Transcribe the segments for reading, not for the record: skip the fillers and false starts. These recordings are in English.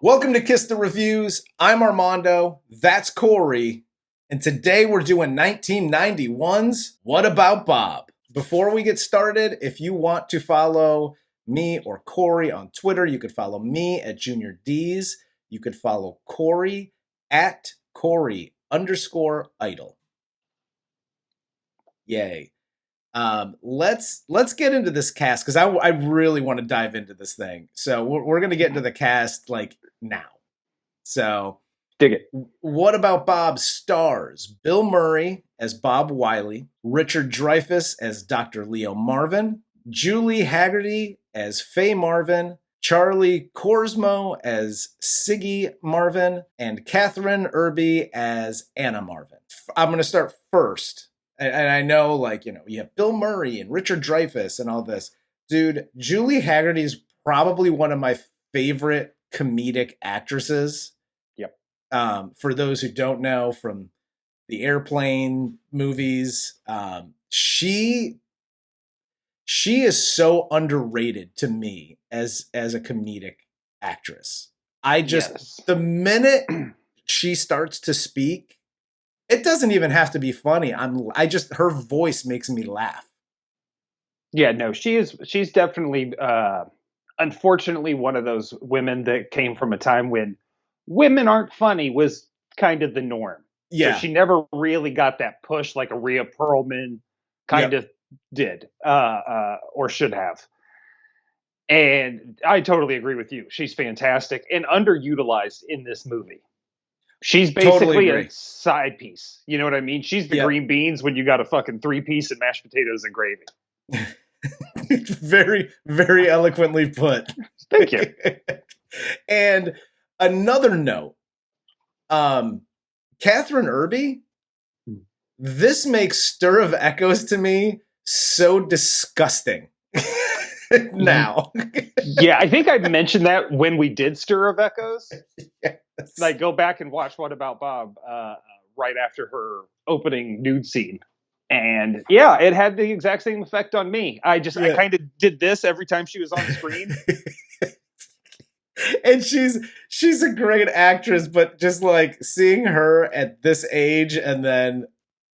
Welcome to Kiss the Reviews. I'm Armando. That's Corey. And today we're doing 1991's What About Bob? Before we get started, if you want to follow me or Corey on Twitter, you could follow me at Junior D's. You could follow Corey at Corey_idol. Yay. Let's get into this cast because I really want to dive into this thing. So we're going to get into the cast like now. So dig it. What About Bob stars Bill Murray as Bob Wiley, Richard Dreyfuss as Dr. Leo Marvin, Julie Hagerty as Fay Marvin, Charlie Korsmo as Siggy Marvin, and Kathryn Erbe as Anna Marvin. I'm going to start first. And I know, like, you know, you have Bill Murray and Richard Dreyfuss and all this. Dude, Julie Hagerty is probably one of my favorite comedic actresses. Yep. For those who don't know, from the Airplane movies, she is so underrated to me as a comedic actress. The minute she starts to speak, it doesn't even have to be funny. Her voice makes me laugh. Yeah, no, she's definitely, unfortunately, one of those women that came from a time when women aren't funny was kind of the norm. Yeah. So she never really got that push like a Rhea Perlman kind of did, or should have. And I totally agree with you. She's fantastic and underutilized in this movie. She's basically a side piece. You know what I mean? She's the green beans when you got a fucking 3-piece and mashed potatoes and gravy. Very, very eloquently put. Thank you. And another note, Kathryn Erbe, this makes Stir of Echoes to me so disgusting now. Yeah, I think I mentioned that when we did Stir of Echoes. Yes. Like, go back and watch What About Bob right after her opening nude scene. And yeah, it had the exact same effect on me. I kind of did this every time she was on screen. And she's a great actress, but just like seeing her at this age and then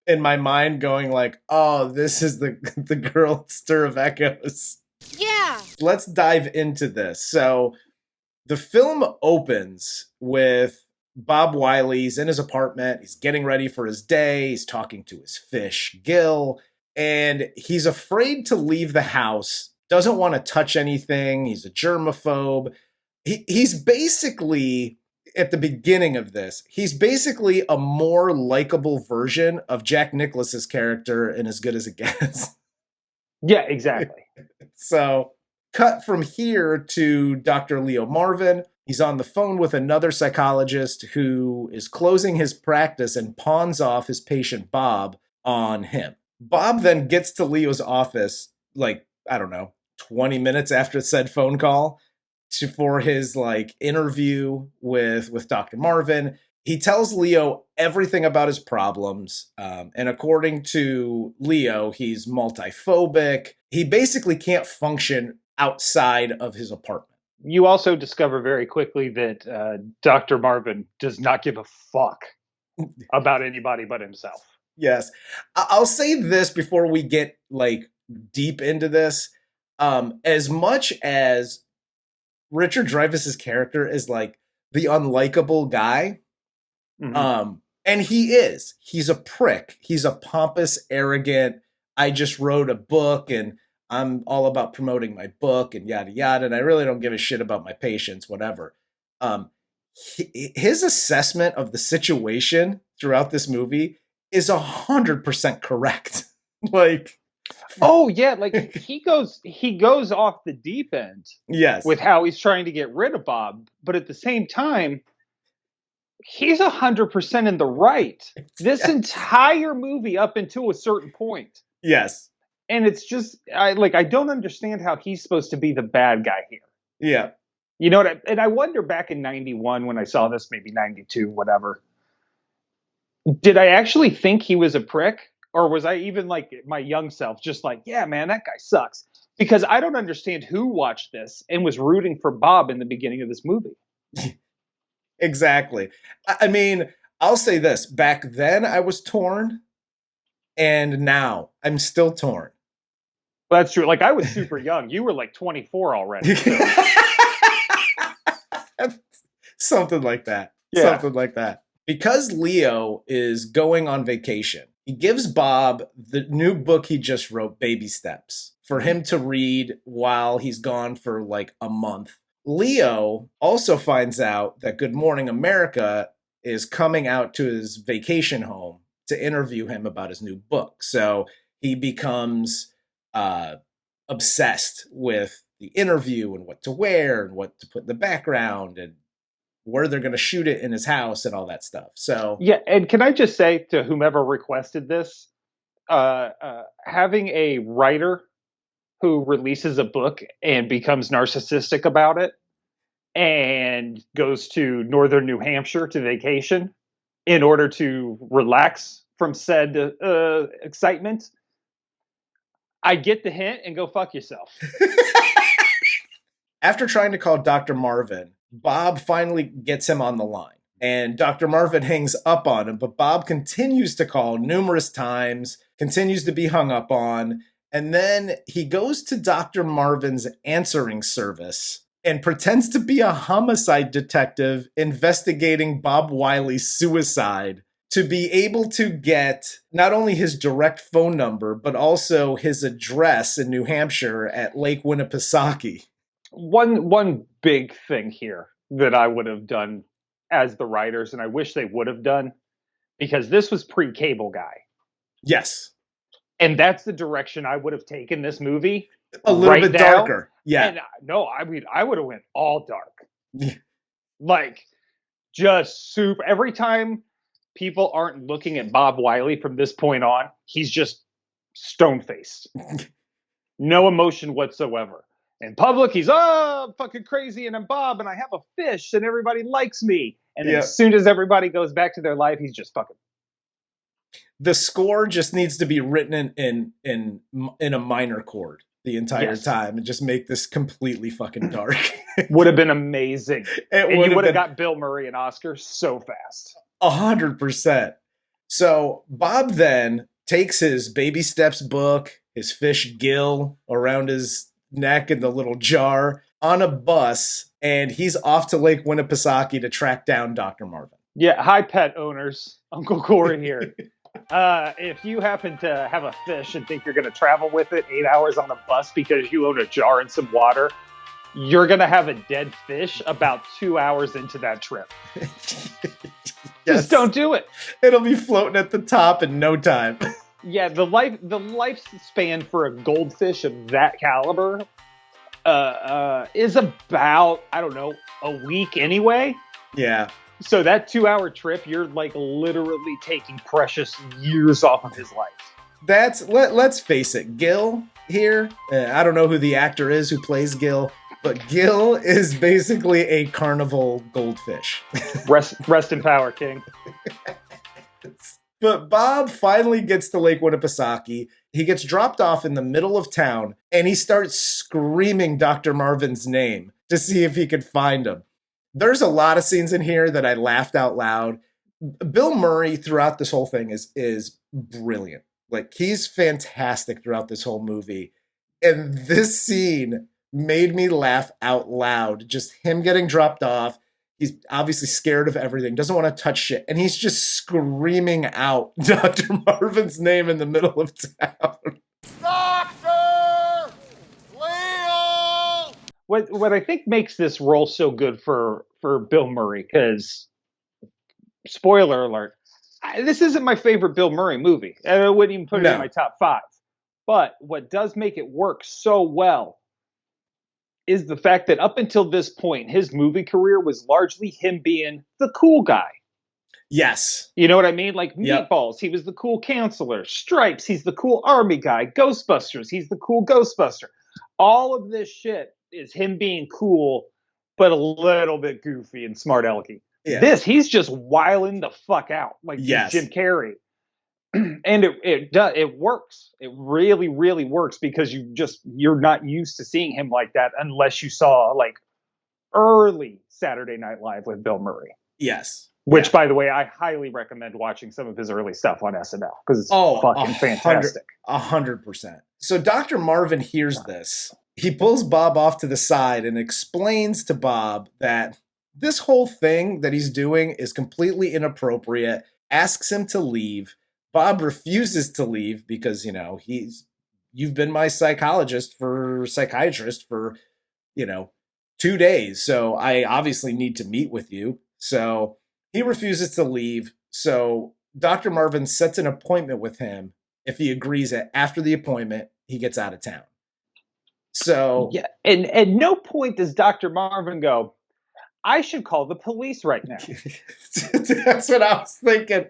in my mind going like, oh, this is the girl at Stir of Echoes. Yeah. Let's dive into this. So the film opens with Bob Wiley's in his apartment. He's getting ready for his day. He's talking to his fish, Gil, and he's afraid to leave the house, doesn't want to touch anything. He's a germaphobe. He's basically, at the beginning of this, he's basically a more likable version of Jack Nicklaus's character in As Good as It Gets. Yeah, exactly. So cut from here to Dr. Leo Marvin. He's on the phone with another psychologist who is closing his practice and pawns off his patient Bob on him. Bob then gets to Leo's office, like, I don't know, 20 minutes after said phone call for his like interview with Dr. Marvin. He tells Leo everything about his problems. And according to Leo, he's multiphobic. He basically can't function outside of his apartment. You also discover very quickly that Dr. Marvin does not give a fuck about anybody but himself. Yes. I'll say this before we get like deep into this. As much as Richard Dreyfuss's character is like the unlikable guy, and he's a prick. He's a pompous, arrogant, I just wrote a book and I'm all about promoting my book and yada, yada. And I really don't give a shit about my patients, whatever. His assessment of the situation throughout this movie is 100% correct. Like, oh yeah. Like he goes off the deep end. Yes. With how he's trying to get rid of Bob. But at the same time, he's 100% in the right. This entire movie up until a certain point. Yes. And it's just, I don't understand how he's supposed to be the bad guy here. Yeah. You know what? And I wonder back in 91 when I saw this, maybe 92, whatever. Did I actually think he was a prick? Or was I even like my young self just like, yeah, man, that guy sucks? Because I don't understand who watched this and was rooting for Bob in the beginning of this movie. Exactly. I mean, I'll say this. Back then I was torn, and now I'm still torn. That's true. Like, I was super young. You were like 24 already. So. Something like that. Yeah. Something like that. Because Leo is going on vacation, he gives Bob the new book he just wrote, Baby Steps, for him to read while he's gone for like a month. Leo also finds out that Good Morning America is coming out to his vacation home to interview him about his new book. So he becomes obsessed with the interview and what to wear and what to put in the background and where they're going to shoot it in his house and all that stuff. So yeah, and can I just say to whomever requested this, having a writer who releases a book and becomes narcissistic about it and goes to northern New Hampshire to vacation in order to relax from said excitement, I get the hint and go fuck yourself. After trying to call Dr. Marvin, Bob finally gets him on the line. And Dr. Marvin hangs up on him, but Bob continues to call numerous times, continues to be hung up on. And then he goes to Dr. Marvin's answering service and pretends to be a homicide detective investigating Bob Wiley's suicide to be able to get not only his direct phone number, but also his address in New Hampshire at Lake Winnipesaukee. One big thing here that I would have done as the writers, and I wish they would have done, because this was pre-Cable Guy. Yes. And that's the direction I would have taken this movie. A little bit darker. Yeah. And no, I mean, I would have went all dark. Like, just super. Every time people aren't looking at Bob Wiley from this point on, he's just stone-faced. No emotion whatsoever. In public, he's, fucking crazy, and I'm Bob, and I have a fish, and everybody likes me. And then as soon as everybody goes back to their life, he's just fucking. The score just needs to be written in a minor chord the entire time and just make this completely fucking dark. Would have been amazing. And you would have got Bill Murray an Oscar so fast. 100%. So Bob then takes his Baby Steps book, his fish gill around his neck in the little jar, on a bus, and he's off to Lake Winnipesaukee to track down Dr. Marvin. Yeah, hi pet owners. Uncle Corey here. If you happen to have a fish and think you're going to travel with it 8 hours on the bus because you own a jar and some water, you're going to have a dead fish about 2 hours into that trip. Just don't do it. It'll be floating at the top in no time. Yeah, the lifespan for a goldfish of that caliber is about, I don't know, a week anyway. Yeah. So that 2 hour trip, you're like literally taking precious years off of his life. Let's face it, Gil here, I don't know who the actor is who plays Gil, but Gil is basically a carnival goldfish. Rest in power, King. But Bob finally gets to Lake Winnipesaukee. He gets dropped off in the middle of town, and he starts screaming Dr. Marvin's name to see if he could find him. There's a lot of scenes in here that I laughed out loud. Bill Murray throughout this whole thing is brilliant. Like, he's fantastic throughout this whole movie. And this scene made me laugh out loud. Just him getting dropped off. He's obviously scared of everything, doesn't want to touch shit. And he's just screaming out Dr. Marvin's name in the middle of town. Doctor! Leo! What I think makes this role so good for Bill Murray, because, spoiler alert, this isn't my favorite Bill Murray movie. I wouldn't even put it in my top 5. But what does make it work so well is the fact that up until this point, his movie career was largely him being the cool guy. Yes. You know what I mean? Like Meatballs, he was the cool counselor. Stripes, he's the cool army guy. Ghostbusters, he's the cool Ghostbuster. All of this shit is him being cool, but a little bit goofy and smart alecky. Yeah. He's just wiling the fuck out like Jim Carrey. And it works. It really, really works, because you're not used to seeing him like that unless you saw like early Saturday Night Live with Bill Murray. Yes. Which, by the way, I highly recommend watching some of his early stuff on SNL because it's fucking fantastic. 100%. So Dr. Marvin hears this. He pulls Bob off to the side and explains to Bob that this whole thing that he's doing is completely inappropriate, asks him to leave. Bob refuses to leave because, you've been my psychiatrist for 2 days. So I obviously need to meet with you. So he refuses to leave. So Dr. Marvin sets an appointment with him. If he agrees that after the appointment, he gets out of town. So yeah, and at no point does Dr. Marvin go, I should call the police right now. That's what I was thinking.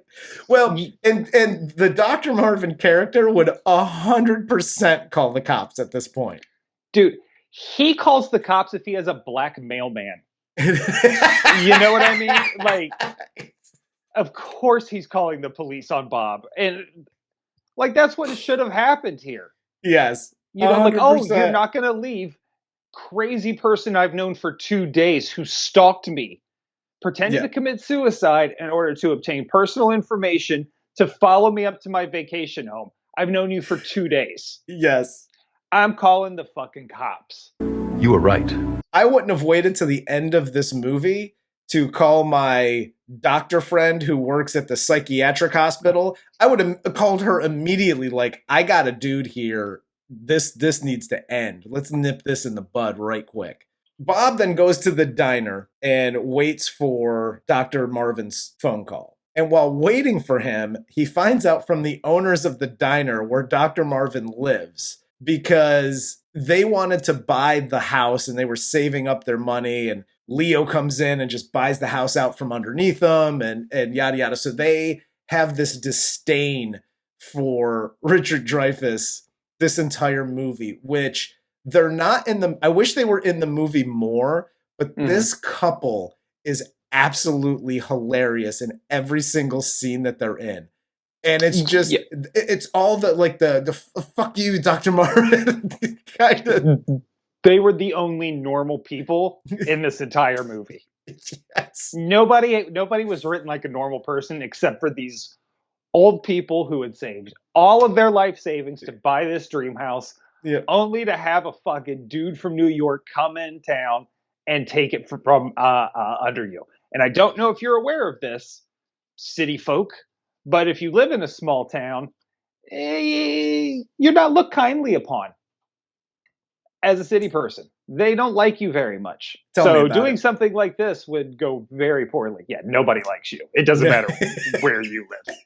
Well, and the Dr. Marvin character would 100% call the cops at this point. Dude, he calls the cops if he has a black mailman. You know what I mean? Like, of course he's calling the police on Bob. And, like, that's what should have happened here. Yes. Like, oh, you're not going to leave. Crazy person I've known for 2 days who stalked me, pretended to commit suicide in order to obtain personal information to follow me up to my vacation home. I've known you for 2 days. Yes. I'm calling the fucking cops. You were right. I wouldn't have waited to the end of this movie to call my doctor friend who works at the psychiatric hospital. I would have called her immediately, like, I got a dude here. This needs to end. Let's nip this in the bud right quick. Bob then goes to the diner and waits for Dr. Marvin's phone call. And while waiting for him, he finds out from the owners of the diner where Dr. Marvin lives because they wanted to buy the house and they were saving up their money, and Leo comes in and just buys the house out from underneath them and yada yada. So they have this disdain for Richard Dreyfuss this entire movie, which they're not in the, I wish they were in the movie more, but this couple is absolutely hilarious in every single scene that they're in. And it's just, it's all the fuck you, Dr. Marvin kind of. They were the only normal people in this entire movie. Yes. Nobody was written like a normal person except for these old people who had saved all of their life savings to buy this dream house, only to have a fucking dude from New York come in town and take it from under you. And I don't know if you're aware of this, city folk, but if you live in a small town, you're not looked kindly upon as a city person. They don't like you very much. So doing something like this would go very poorly. Yeah, nobody likes you. It doesn't matter where you live.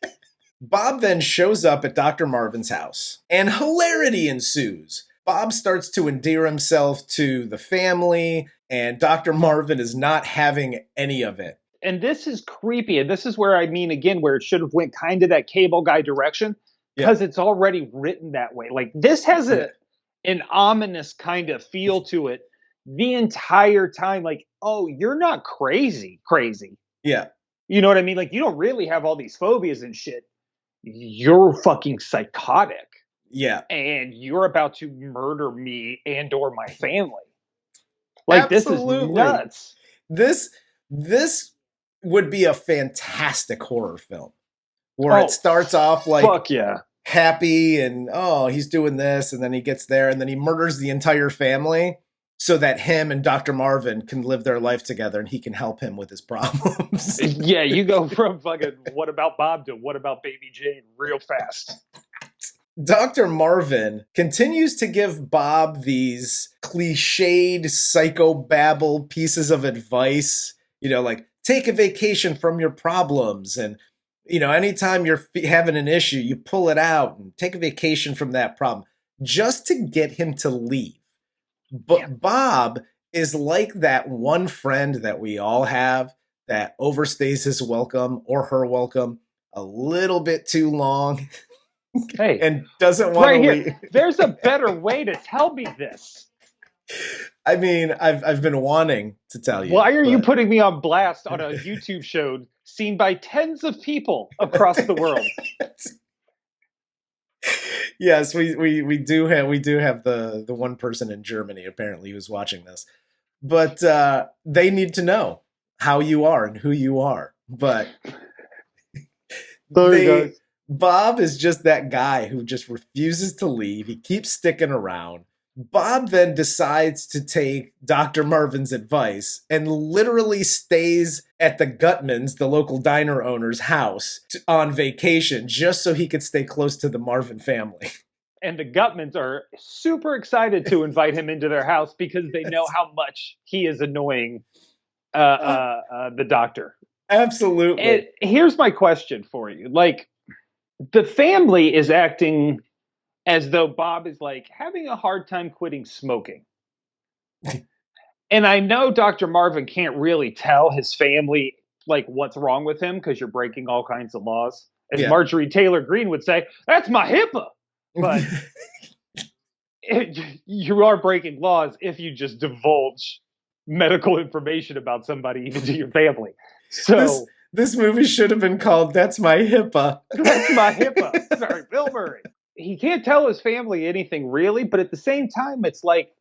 Bob then shows up at Dr. Marvin's house, and hilarity ensues. Bob starts to endear himself to the family, and Dr. Marvin is not having any of it. And this is creepy, and this is where I mean, again, where it should have went kind of that Cable Guy direction, because it's already written that way. Like, this has an ominous kind of feel to it the entire time. Like, oh, you're not crazy. Yeah. You know what I mean? Like, you don't really have all these phobias and shit. You're fucking psychotic. Yeah. And you're about to murder me and or my family. Like, Absolutely. This is nuts. This would be a fantastic horror film where it starts off like happy and, oh, he's doing this, and then he gets there and then he murders the entire family so that him and Dr. Marvin can live their life together and he can help him with his problems. Yeah, you go from fucking what about Bob to what about Baby Jane real fast. Dr. Marvin continues to give Bob these cliched psychobabble pieces of advice, like take a vacation from your problems. And, anytime you're having an issue, you pull it out and take a vacation from that problem just to get him to leave. But Bob is like that one friend that we all have that overstays his welcome or her welcome a little bit too long. Hey, and doesn't want to leave. There's a better way to tell me this. I mean, I've been wanting to tell you. Why are you putting me on blast on a YouTube show seen by tens of people across the world? Yes, we do have the one person in Germany apparently who's watching this, but they need to know. how you are and who you are. But Sorry, guys. Bob is just that guy who just refuses to leave. He keeps sticking around. Bob then decides to take Dr. Marvin's advice and literally stays at the Gutmans, the local diner owner's house, on vacation just so he could stay close to the Marvin family. And the Gutmans are super excited to invite him into their house because they know how much he is annoying the doctor. Absolutely. And here's my question for you. Like, the family is acting as though Bob is like having a hard time quitting smoking. And I know Dr. Marvin can't really tell his family like what's wrong with him because you're breaking all kinds of laws. As Marjorie Taylor Greene would say, that's my HIPAA. But you are breaking laws if you just divulge medical information about somebody, even to your family. So this movie should have been called That's My HIPAA. That's My HIPAA. Sorry, Bill Murray. He can't tell his family anything really, but at the same time, it's like,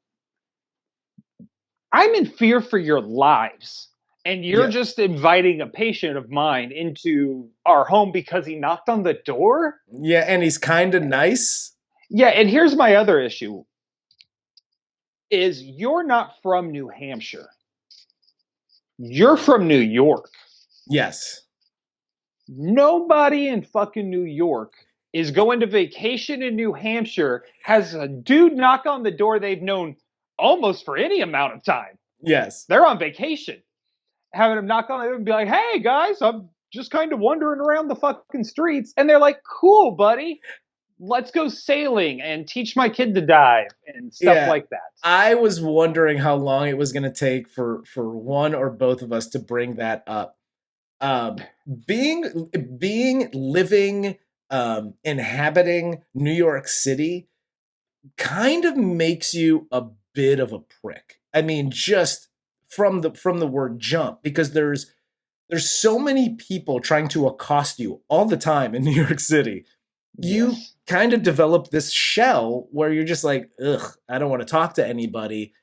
I'm in fear for your lives. And you're just inviting a patient of mine into our home because he knocked on the door? Yeah, and he's kind of nice. Yeah, and here's my other issue. Is you're not from New Hampshire. You're from New York. Yes. Nobody in fucking New York is going to vacation in New Hampshire, has a dude knock on the door they've known almost for any amount of time. Yes. They're on vacation. Having him knock on it and be like, hey, guys, I'm just kind of wandering around the fucking streets. And they're like, cool, buddy. Let's go sailing and teach my kid to dive and stuff like that. I was wondering how long it was going to take for one or both of us to bring that up. Inhabiting New York City kind of makes you a bit of a prick. I mean, just from the word jump, because there's so many people trying to accost you all the time in New York City. You kind of develop this shell where you're just like, ugh, I don't want to talk to anybody.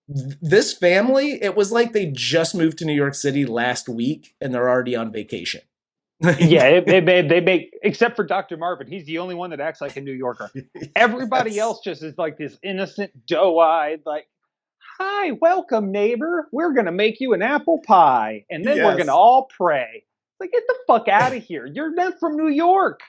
This family, it was like they just moved to New York City last week and they're already on vacation. They make, except for Dr. Marvin, he's the only one that acts like a New Yorker. Everybody else just is like this innocent, doe-eyed, like, hi, welcome, neighbor. We're going to make you an apple pie. And then we're going to all pray. Like, get the fuck out of here. You're not from New York.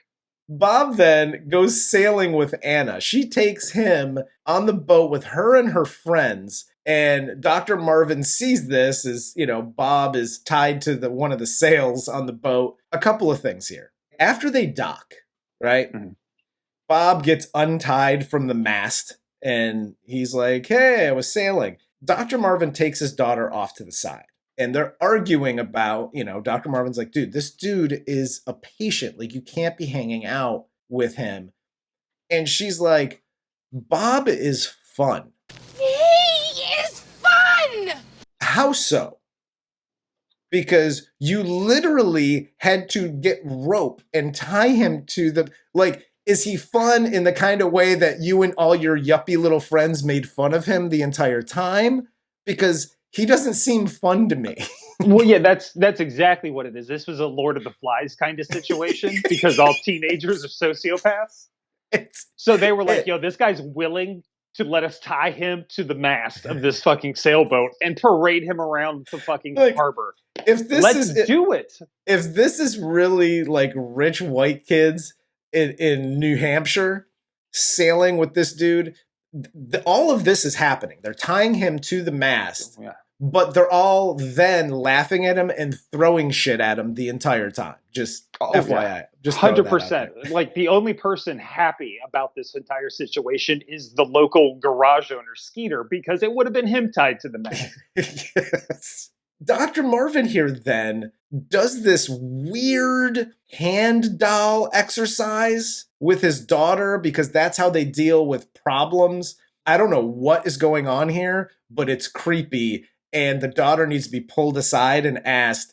Bob then goes sailing with Anna. She takes him on the boat with her and her friends. And Dr. Marvin sees this as, Bob is tied to one of the sails on the boat. A couple of things here. After they dock, right? Mm-hmm. Bob gets untied from the mast and he's like, hey, I was sailing. Dr. Marvin takes his daughter off to the side. And they're arguing about, Dr. Marvin's like, dude, this dude is a patient. Like, you can't be hanging out with him. And she's like, Bob is fun. He is fun! How so? Because you literally had to get rope and tie him to the, like, is he fun in the kind of way that you and all your yuppie little friends made fun of him the entire time? Because he doesn't seem fun to me. Well, yeah, that's exactly what it is. This was a Lord of the Flies kind of situation because all teenagers are sociopaths. So they were like, yo, this guy's willing to let us tie him to the mast of this fucking sailboat and parade him around the fucking harbor. Let's do it. If this is really like rich white kids in New Hampshire sailing with this dude, all of this is happening. They're tying him to the mast, but they're all then laughing at him and throwing shit at him the entire time. Just FYI. Just 100%. Like, the only person happy about this entire situation is the local garage owner, Skeeter, because it would have been him tied to the mast. Yes. Dr. Marvin here then does this weird hand doll exercise with his daughter because that's how they deal with problems. I don't know what is going on here, but it's creepy. And the daughter needs to be pulled aside and asked,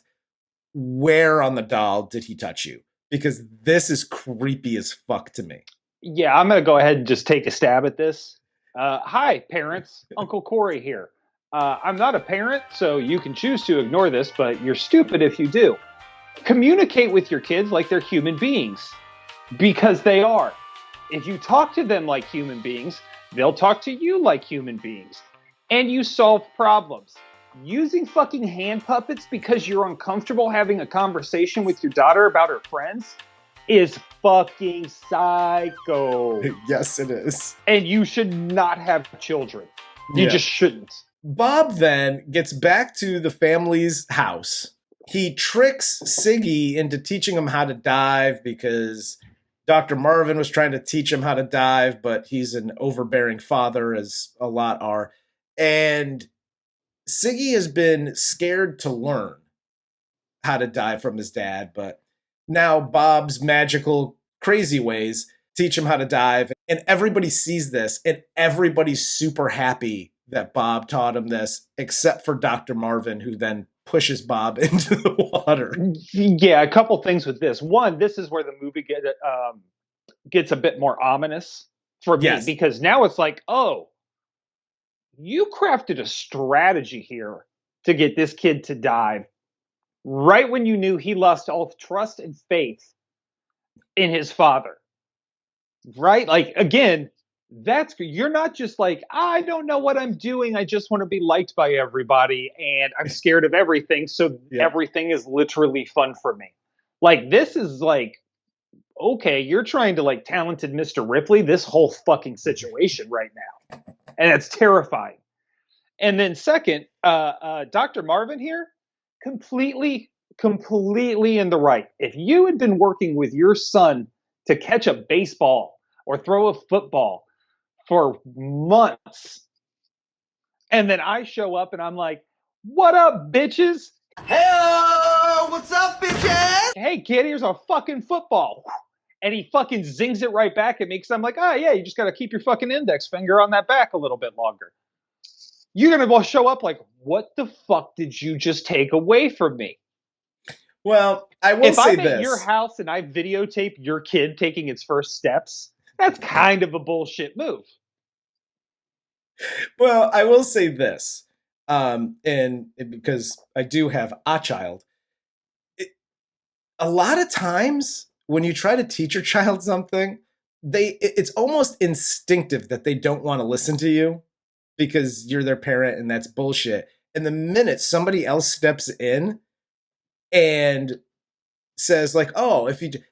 where on the doll did he touch you? Because this is creepy as fuck to me. Yeah, I'm going to go ahead and just take a stab at this. Hi, parents. Uncle Corey here. I'm not a parent, so you can choose to ignore this, but you're stupid if you do. Communicate with your kids like they're human beings, because they are. If you talk to them like human beings, they'll talk to you like human beings. And you solve problems. Using fucking hand puppets because you're uncomfortable having a conversation with your daughter about her friends is fucking psycho. Yes, it is. And you should not have children. You just shouldn't. Bob then gets back to the family's house. He tricks Siggy into teaching him how to dive because Dr. Marvin was trying to teach him how to dive, but he's an overbearing father, as a lot are. And Siggy has been scared to learn how to dive from his dad, but now Bob's magical, crazy ways teach him how to dive. And everybody sees this, and everybody's super happy that Bob taught him this, except for Dr. Marvin, who then pushes Bob into the water. Yeah, a couple things with this. One, this is where the movie gets a bit more ominous for me, because now it's like, oh, you crafted a strategy here to get this kid to dive right when you knew he lost all trust and faith in his father. Right? Like, again, you're not just like, I don't know what I'm doing. I just want to be liked by everybody. And I'm scared of everything. So everything is literally fun for me. Like, this is like, okay, you're trying to like talented Mr. Ripley this whole fucking situation right now. And it's terrifying. And then second, Dr. Marvin here, completely in the right. If you had been working with your son to catch a baseball or throw a football for months, and then I show up and I'm like, what up, bitches? Hey, what's up, bitches? Hey, kid, here's a fucking football. And he fucking zings it right back at me because I'm like, oh, yeah, you just got to keep your fucking index finger on that back a little bit longer. You're going to show up like, what the fuck did you just take away from me? Well, I will say this. If I'm at your house and I videotape your kid taking its first steps, that's kind of a bullshit move. Well, I will say this, and because I do have a child, a lot of times when you try to teach your child something, it's almost instinctive that they don't want to listen to you because you're their parent and that's bullshit. And the minute somebody else steps in and says like, oh,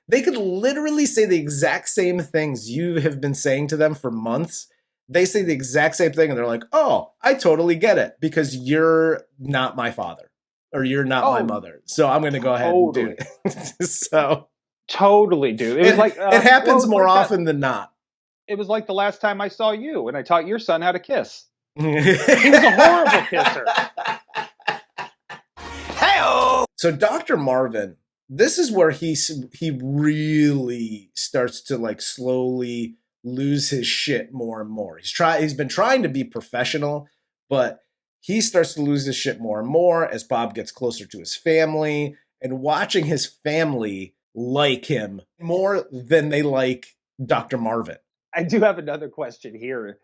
they could literally say the exact same things you have been saying to them for months. They say the exact same thing and they're like, oh, I totally get it because you're not my father or you're not my mother. So I'm going to go ahead and do it. So totally, dude. It was like it happens more often than not. It was like the last time I saw you and I taught your son how to kiss. He was a horrible kisser. Hey-oh! So Dr. Marvin, this is where he really starts to like slowly lose his shit more and more. He's been trying to be professional, but he starts to lose his shit more and more as Bob gets closer to his family and watching his family like him more than they like Dr. Marvin. I do have another question here,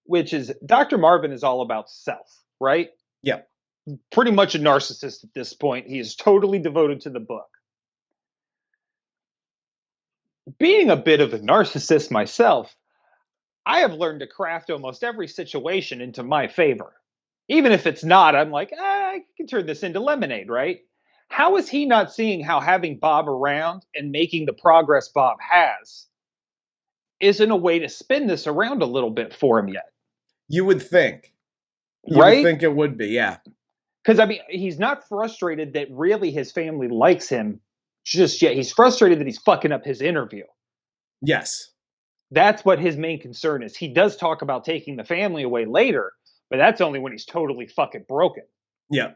which is Dr. Marvin is all about self, right? Yeah. Pretty much a narcissist at this point. He is totally devoted to the book. Being a bit of a narcissist myself, I have learned to craft almost every situation into my favor. Even if it's not, I'm like, I can turn this into lemonade, right? How is he not seeing how having Bob around and making the progress Bob has isn't a way to spin this around a little bit for him yet? You would think. You right? would think it would be, yeah. Because, I mean, he's not frustrated that really his family likes him just yet. He's frustrated that he's fucking up his interview. Yes. That's what his main concern is. He does talk about taking the family away later, but that's only when he's totally fucking broken. Yeah.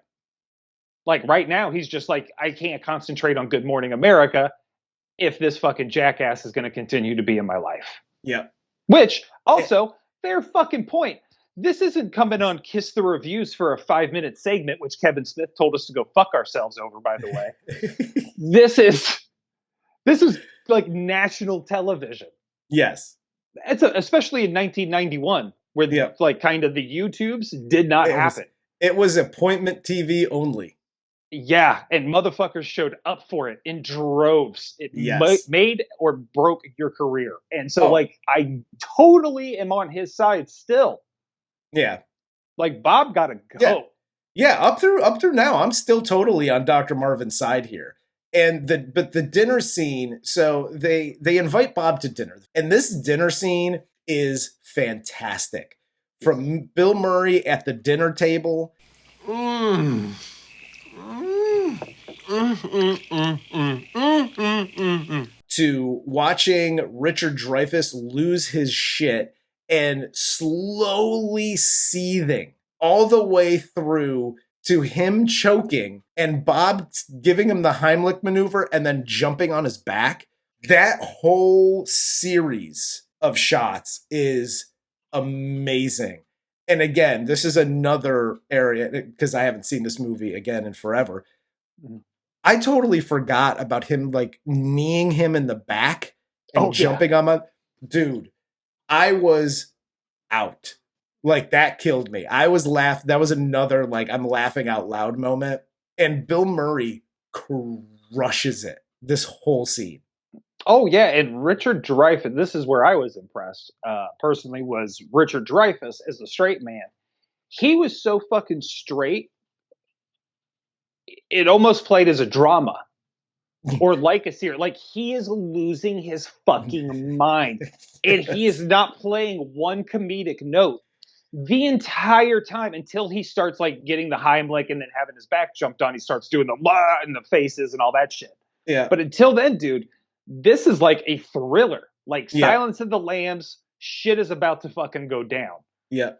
Like right now, he's just like, I can't concentrate on Good Morning America if this fucking jackass is going to continue to be in my life. Yeah. Which, also, fair fucking point. This isn't coming on Kiss the Reviews for a 5-minute segment, which Kevin Smith told us to go fuck ourselves over, by the way. This is like national television. Yes. Especially in 1991, where like kind of the YouTubes did not happen. It was appointment TV only. Yeah, and motherfuckers showed up for it in droves. It Yes. made or broke your career. And so, Oh. like, I totally am on his side still. Yeah. Like, Bob gotta go. Yeah, up through now, I'm still totally on Dr. Marvin's side here. And the dinner scene, so they invite Bob to dinner. And this dinner scene is fantastic. From Bill Murray at the dinner table. To watching Richard Dreyfuss lose his shit and slowly seething all the way through to him choking and Bob giving him the Heimlich maneuver and then jumping on his back. That whole series of shots is amazing. And again, this is another area, because I haven't seen this movie again in forever. I totally forgot about him like kneeing him in the back and jumping on my dude. I was out. Like, that killed me. I was laughing. That was another like I'm laughing out loud moment. And Bill Murray crushes it this whole scene. Oh yeah, and Richard Dreyfuss. This is where I was impressed. Personally, was Richard Dreyfuss as a straight man. He was so fucking straight. It almost played as a drama or like a series. Like, he is losing his fucking mind. And he is not playing one comedic note the entire time until he starts like getting the Heimlich and then having his back jumped on. He starts doing the blah and the faces and all that shit. Yeah. But until then, dude, this is like a thriller. Like Silence of the Lambs, shit is about to fucking go down. Yeah.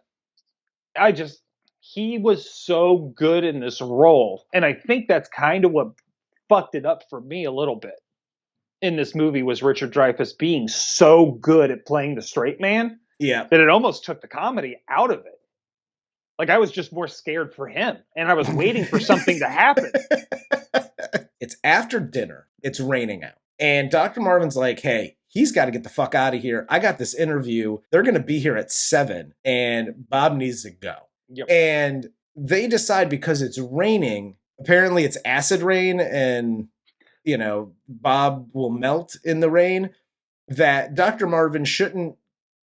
He was so good in this role. And I think that's kind of what fucked it up for me a little bit in this movie, was Richard Dreyfuss being so good at playing the straight man. Yeah. That it almost took the comedy out of it. Like, I was just more scared for him. And I was waiting for something to happen. It's after dinner. It's raining out. And Dr. Marvin's like, hey, he's got to get the fuck out of here. I got this interview. They're going to be here at 7. And Bob needs to go. Yep. And they decide, because it's raining, apparently it's acid rain and, you know, Bob will melt in the rain, that Dr. Marvin shouldn't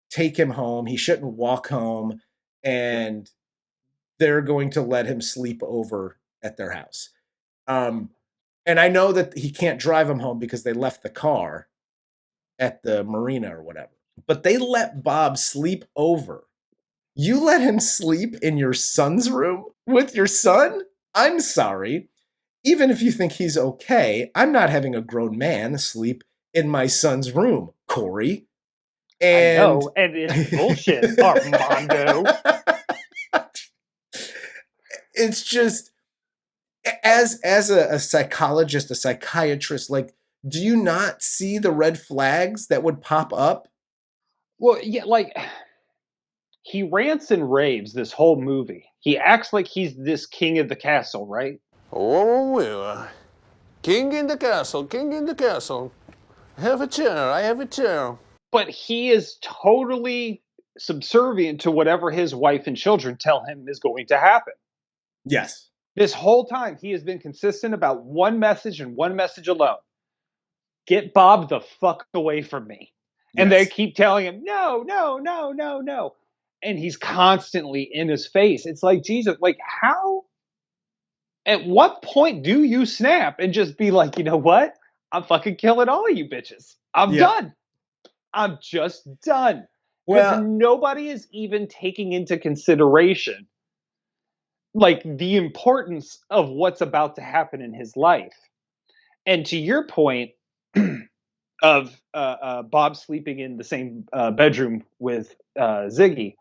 take him home. He shouldn't walk home. And they're going to let him sleep over at their house. And I know that he can't drive him home because they left the car at the marina or whatever. But they let Bob sleep over. You let him sleep in your son's room with your son? I'm sorry. Even if you think he's okay, I'm not having a grown man sleep in my son's room, Corey. And I know, and it's bullshit, Armando. It's just, as a psychologist, a psychiatrist, like, do you not see the red flags that would pop up? Well, yeah, like, he rants and raves this whole movie. He acts like he's this king of the castle, right? Oh, well, king in the castle, king in the castle. Have a chair, I have a chair. But he is totally subservient to whatever his wife and children tell him is going to happen. Yes. This whole time, he has been consistent about one message and one message alone. Get Bob the fuck away from me. And they keep telling him, no, no, no, no, no. And he's constantly in his face. It's like, Jesus, like, how? At what point do you snap and just be like, you know what? I'm fucking killing all of you bitches. I'm done. I'm just done. Because nobody is even taking into consideration, like, the importance of what's about to happen in his life. And to your point of Bob sleeping in the same bedroom with Ziggy,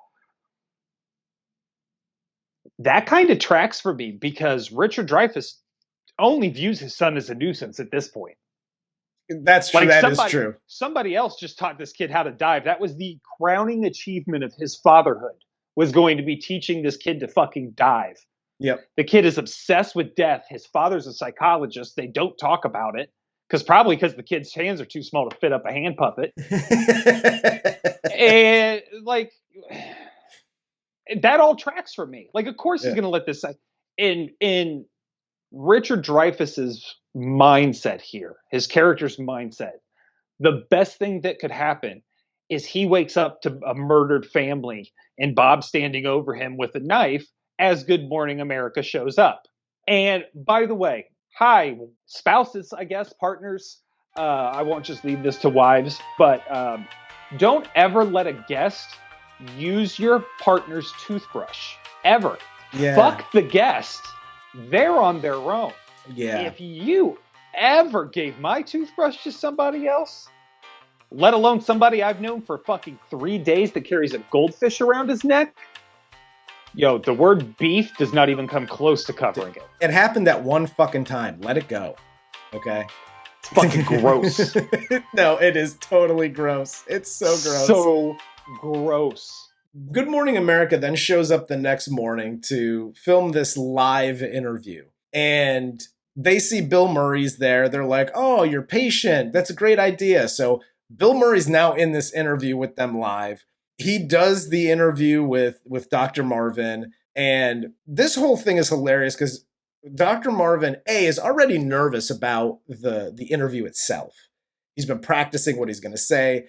that kind of tracks for me, because Richard Dreyfuss only views his son as a nuisance at this point. That's true. Like, that is true. Somebody else just taught this kid how to dive. That was the crowning achievement of his fatherhood, was going to be teaching this kid to fucking dive. Yep. The kid is obsessed with death. His father's a psychologist. They don't talk about it, probably because the kid's hands are too small to fit up a hand puppet. And like, that all tracks for me. Like, of course he's going to let this in Richard Dreyfuss's mindset here, his character's mindset. The best thing that could happen is he wakes up to a murdered family and Bob standing over him with a knife as Good Morning America shows up. And by the way, hi, spouses, I guess, partners. I won't just leave this to wives, but don't ever let a guest use your partner's toothbrush. Ever. Yeah. Fuck the guest. They're on their own. Yeah. If you ever gave my toothbrush to somebody else, let alone somebody I've known for fucking 3 days that carries a goldfish around his neck, yo, the word beef does not even come close to covering it. It happened that one fucking time. Let it go. Okay? It's fucking gross. No, it is totally gross. It's so gross. So gross. Good Morning America then shows up the next morning to film this live interview. And they see Bill Murray's there. They're like, oh, your patient. That's a great idea. So Bill Murray's now in this interview with them live. He does the interview with Dr. Marvin. And this whole thing is hilarious because Dr. Marvin, is already nervous about the interview itself. He's been practicing what he's going to say.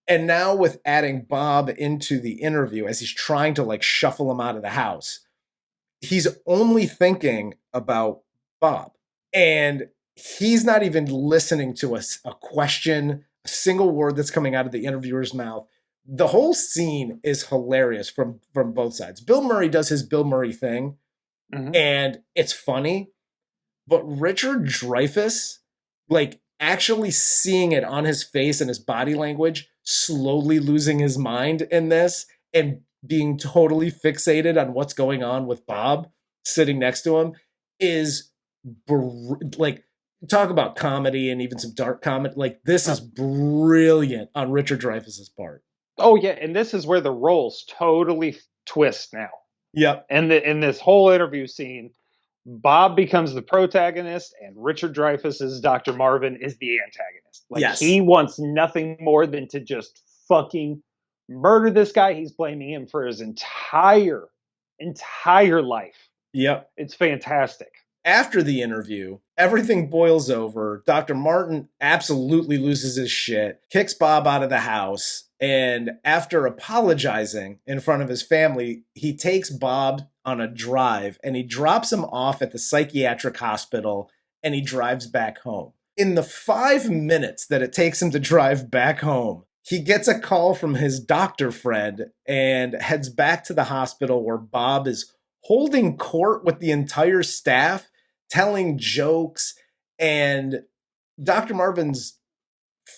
And now with adding Bob into the interview as he's trying to like shuffle him out of the house, he's only thinking about Bob. And he's not even listening to a question, a single word that's coming out of the interviewer's mouth. The whole scene is hilarious from both sides. Bill Murray does his Bill Murray thing, and it's funny. But Richard Dreyfuss, like actually seeing it on his face and his body language, slowly losing his mind in this and being totally fixated on what's going on with Bob sitting next to him is like, talk about comedy and even some dark comedy. Like, this is brilliant on Richard Dreyfuss's part. Oh yeah, and this is where the roles totally twist now. Yep. And in this whole interview scene, Bob becomes the protagonist and Richard Dreyfuss's Dr. Marvin is the antagonist. Like, yes. He wants nothing more than to just fucking murder this guy. He's blaming him for his entire life. Yep. It's fantastic. After the interview, everything boils over. Dr. Martin absolutely loses his shit, kicks Bob out of the house, and after apologizing in front of his family, he takes Bob on a drive and he drops him off at the psychiatric hospital and he drives back home. In the 5 minutes that it takes him to drive back home, he gets a call from his doctor friend and heads back to the hospital where Bob is holding court with the entire staff, telling jokes, and Dr. Marvin's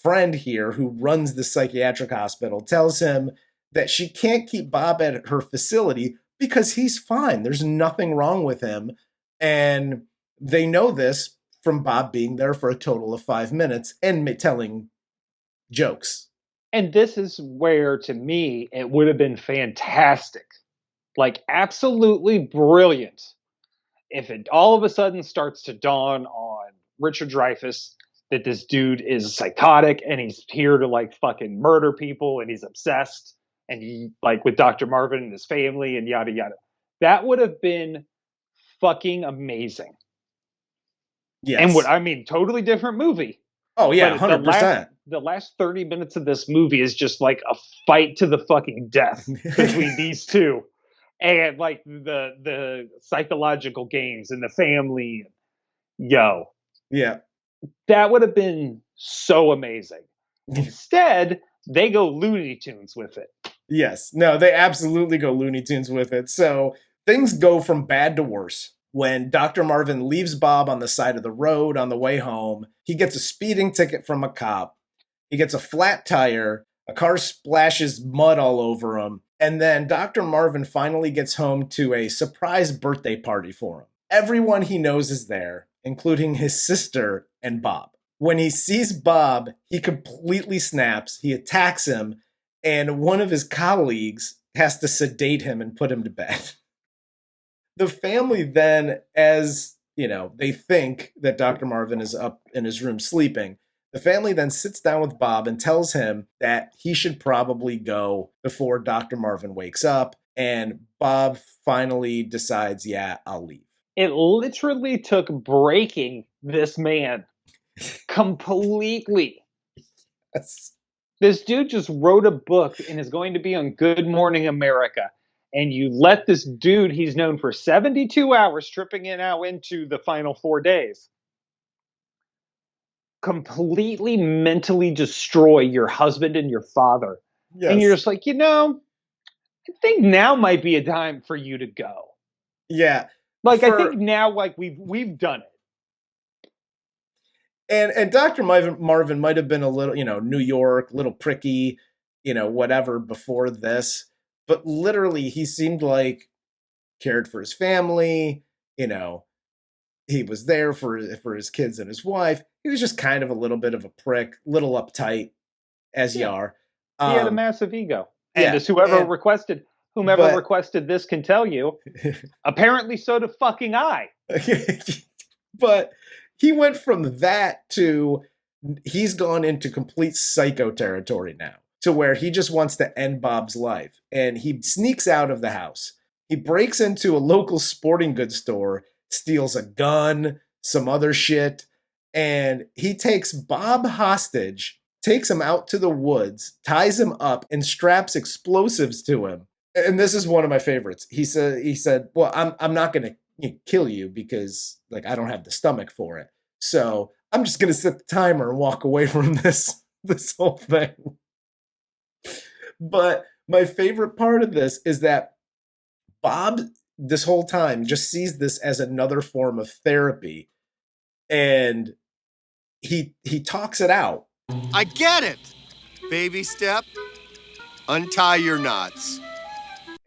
friend here, who runs the psychiatric hospital, tells him that she can't keep Bob at her facility because he's fine. There's nothing wrong with him. And they know this from Bob being there for a total of 5 minutes and telling jokes. And this is where, to me, it would have been fantastic. Like, absolutely brilliant. If it all of a sudden starts to dawn on Richard Dreyfuss that this dude is psychotic and he's here to like fucking murder people and he's obsessed and he like with Dr. Marvin and his family and yada yada. That would have been fucking amazing. Yes. And what I mean, totally different movie. Oh yeah, 100%. The last 30 minutes of this movie is just like a fight to the fucking death between these two. And like the psychological games and the family. Yo. Yeah. That would have been so amazing. Instead, they go Looney Tunes with it. Yes. No, they absolutely go Looney Tunes with it. So things go from bad to worse. When Dr. Marvin leaves Bob on the side of the road on the way home, he gets a speeding ticket from a cop. He gets a flat tire. A car splashes mud all over him. And then Dr. Marvin finally gets home to a surprise birthday party for him. Everyone he knows is there, including his sister and Bob. When he sees Bob, he completely snaps. He attacks him, and one of his colleagues has to sedate him and put him to bed. The family then, as you know, they think that Dr. Marvin is up in his room sleeping. The family then sits down with Bob and tells him that he should probably go before Dr. Marvin wakes up. And Bob finally decides, yeah, I'll leave. It literally took breaking this man completely. Yes. This dude just wrote a book and is going to be on Good Morning America. And you let this dude, he's known for 72 hours, tripping in out into the final 4 days, completely mentally destroy your husband and your father. Yes. And you're just like, I think now might be a time for you to go. Yeah. I think now, we've done it. And Dr. Marvin might have been a little, New York, little pricky, whatever before this. But literally, he seemed like cared for his family. He was there for his kids and his wife. He was just kind of a little bit of a prick, little uptight, as you are. He had a massive ego. And as whomever requested this can tell you, apparently so do fucking I. But he went from that to he's gone into complete psycho territory now, to where he just wants to end Bob's life. And he sneaks out of the house. He breaks into a local sporting goods store, steals a gun, some other shit, and he takes Bob hostage, takes him out to the woods, ties him up, and straps explosives to him. And this is one of my favorites. He said, well, I'm not going to kill you because I don't have the stomach for it. So I'm just going to set the timer and walk away from this whole thing. But my favorite part of this is that Bob, this whole time, just sees this as another form of therapy. And he talks it out. I get it. Baby step. Untie your knots.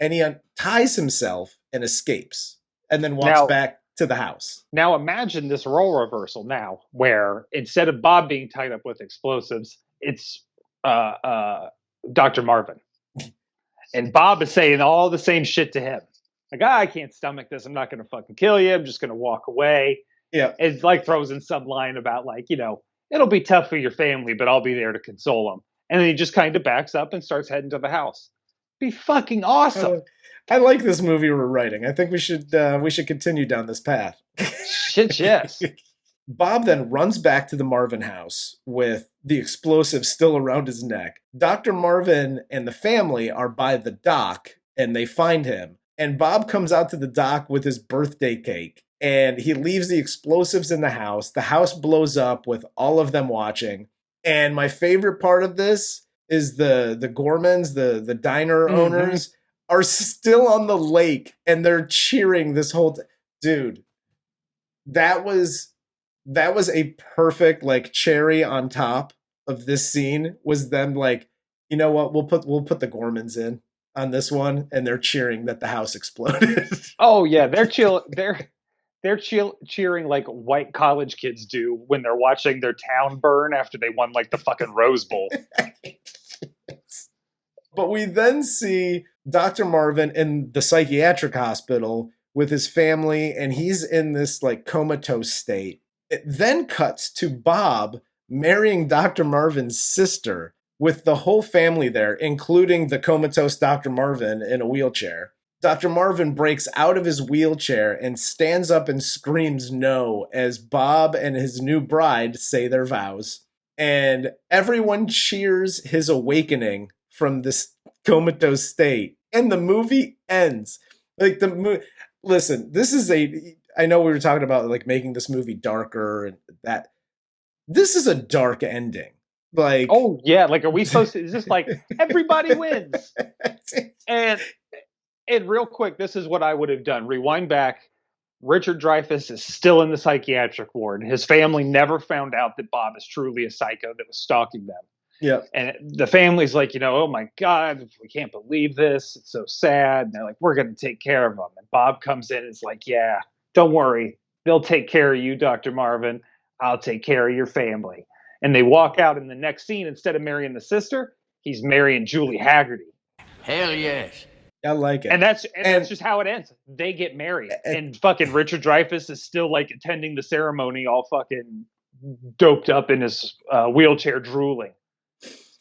And he unties himself and escapes. And then walks back to the house. Now imagine this role reversal now, where instead of Bob being tied up with explosives, it's Dr. Marvin. And Bob is saying all the same shit to him. I can't stomach this. I'm not going to fucking kill you. I'm just going to walk away. Yeah. It's throws in some line about it'll be tough for your family, but I'll be there to console them. And then he just kind of backs up and starts heading to the house. Be fucking awesome. I like this movie we're writing. I think we should continue down this path. Shit, yes. Bob then runs back to the Marvin house with the explosive still around his neck. Dr. Marvin and the family are by the dock, and they find him. And Bob comes out to the dock with his birthday cake, and he leaves the explosives in the house. The house blows up with all of them watching. And my favorite part of this is the Gormans, the diner owners, are still on the lake, and they're cheering this whole dude. That was a perfect cherry on top of this scene, was them you know what, we'll put the Gormans in on this one, and they're cheering that the house exploded. Oh yeah, they're cheering like white college kids do when they're watching their town burn after they won the fucking Rose Bowl. But we then see Dr. Marvin in the psychiatric hospital with his family, and he's in this comatose state. It then cuts to Bob marrying Dr. Marvin's sister with the whole family there, including the comatose Dr. Marvin in a wheelchair. Dr. Marvin breaks out of his wheelchair and stands up and screams no as Bob and his new bride say their vows. And everyone cheers his awakening from this comatose state. And the movie ends. Listen, this is I know we were talking about making this movie darker, and that this is a dark ending. Oh yeah, are we supposed to? Is this everybody wins? And real quick, this is what I would have done. Rewind back. Richard Dreyfuss is still in the psychiatric ward. His family never found out that Bob is truly a psycho that was stalking them. Yeah. And the family's oh my God, we can't believe this. It's so sad. And they're we're going to take care of him. And Bob comes in and is yeah, don't worry. They'll take care of you, Dr. Marvin. I'll take care of your family. And they walk out in the next scene. Instead of marrying the sister, he's marrying Julie Hagerty. Hell yes. I like it. And that's just how it ends. They get married. And fucking Richard Dreyfuss is still attending the ceremony all fucking doped up in his wheelchair drooling.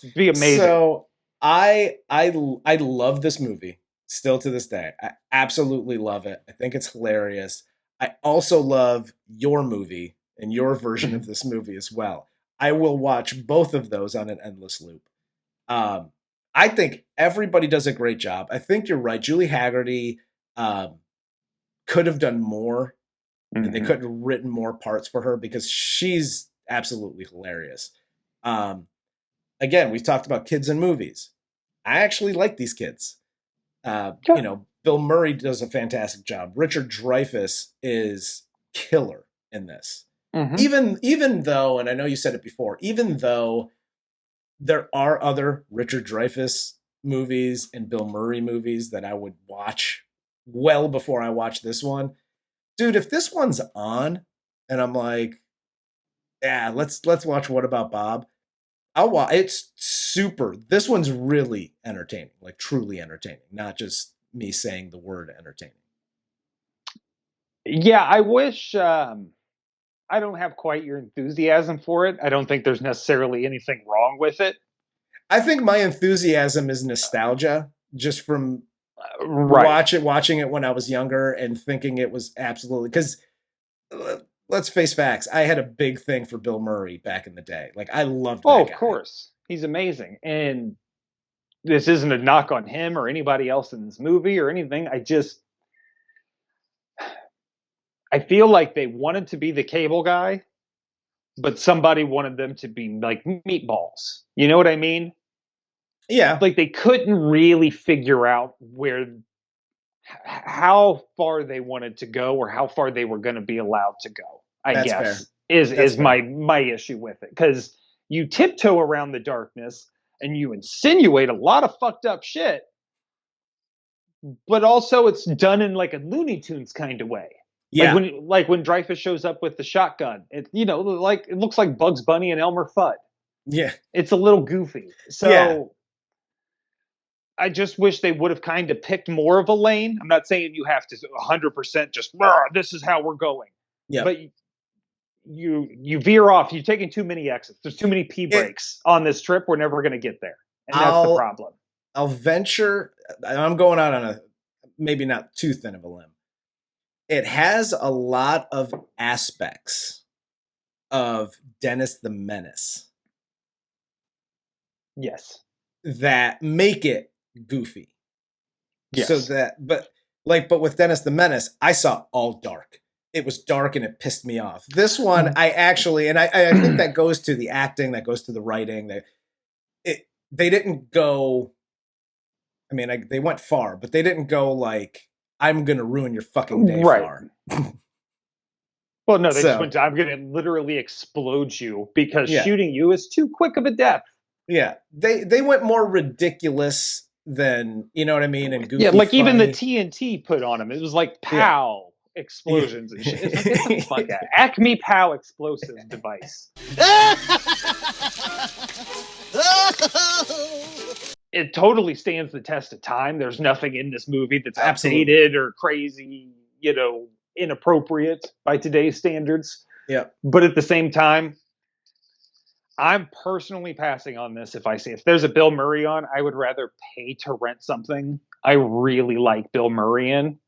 It'd be amazing. So I love this movie. Still to this day. I absolutely love it. I think it's hilarious. I also love your movie and your version of this movie as well. I will watch both of those on an endless loop. I think everybody does a great job. I think you're right. Julie Hagerty could have done more, and they could have written more parts for her because she's absolutely hilarious. Again, we've talked about kids in movies. I actually like these kids. You know, Bill Murray does a fantastic job. Richard Dreyfuss is killer in this. Even though, and I know you said it before, even though there are other Richard Dreyfuss movies and Bill Murray movies that I would watch well before I watch this one, dude, if this one's on and I'm like, yeah, let's watch What About Bob? I'll watch. It's super. This one's really entertaining, like truly entertaining, not just me saying the word entertaining. Yeah, I wish I don't have quite your enthusiasm for it. I don't think there's necessarily anything wrong with it. I think my enthusiasm is nostalgia, just from watching it when I was younger and thinking it was absolutely, because let's face facts, I had a big thing for Bill Murray back in the day. Like, I loved that guy. Of course. He's amazing. And this isn't a knock on him or anybody else in this movie or anything. I feel like they wanted to be the cable guy, but somebody wanted them to be like meatballs. You know what I mean? Yeah. Like they couldn't really figure out how far they wanted to go or how far they were going to be allowed to go. I guess is my issue with it, because you tiptoe around the darkness and you insinuate a lot of fucked up shit, but also it's done in like a Looney Tunes kind of way. Yeah. Like when Dreyfuss shows up with the shotgun, it looks like Bugs Bunny and Elmer Fudd. Yeah. It's a little goofy. So I just wish they would have kind of picked more of a lane. I'm not saying you have to 100% just, this is how we're going. Yeah. But you veer off. You're taking too many exits. There's too many P breaks on this trip. We're never going to get there. And that's the problem. I'll venture, I'm going out on a maybe not too thin of a limb. It has a lot of aspects of Dennis the Menace. Yes. That make it goofy. Yes. But with Dennis the Menace, I saw all dark. It was dark and it pissed me off. This one, I think that goes to the acting, that goes to the writing. They didn't go, I mean, they went far, but they didn't go like, I'm going to ruin your fucking day far. Well, no, they just went to, I'm going to literally explode you because shooting you is too quick of a death. Yeah. They went more ridiculous than, you know what I mean? And goofy. Yeah, like funny. even the TNT put on him. It was like pow explosions and shit. It's like, fuck that. Acme Pow explosive device. It totally stands the test of time. There's nothing in this movie that's outdated or crazy, inappropriate by today's standards. Yeah. But at the same time, I'm personally passing on this. If there's a Bill Murray on, I would rather pay to rent something I really like Bill Murray in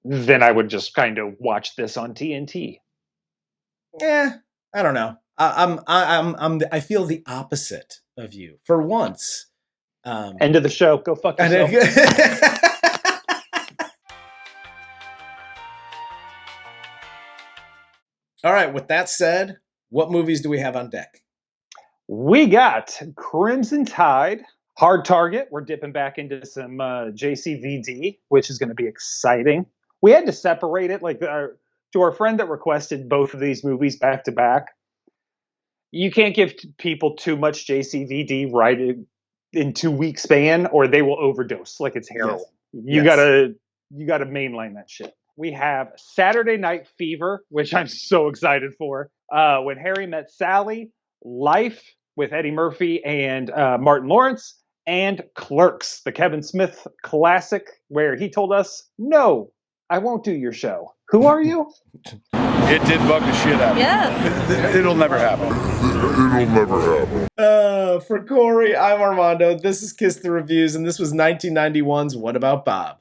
than I would just kind of watch this on TNT. Yeah, I don't know. I feel the opposite of you for once. End of the show. Go fuck yourself. All right. With that said, what movies do we have on deck? We got Crimson Tide, Hard Target. We're dipping back into some JCVD, which is going to be exciting. We had to separate it, to our friend that requested both of these movies back to back. You can't give people too much JCVD right in 2 week span, or they will overdose like it's heroin. Yes. You gotta mainline that shit. We have Saturday Night Fever, which I'm so excited for. When Harry Met Sally, Life with Eddie Murphy and Martin Lawrence, and Clerks, the Kevin Smith classic, where he told us, "No, I won't do your show. Who are you?" It did bug the shit out of me. Yes. It'll never happen. For Corey, I'm Armando. This is Kiss the Reviews, and this was 1991's What About Bob?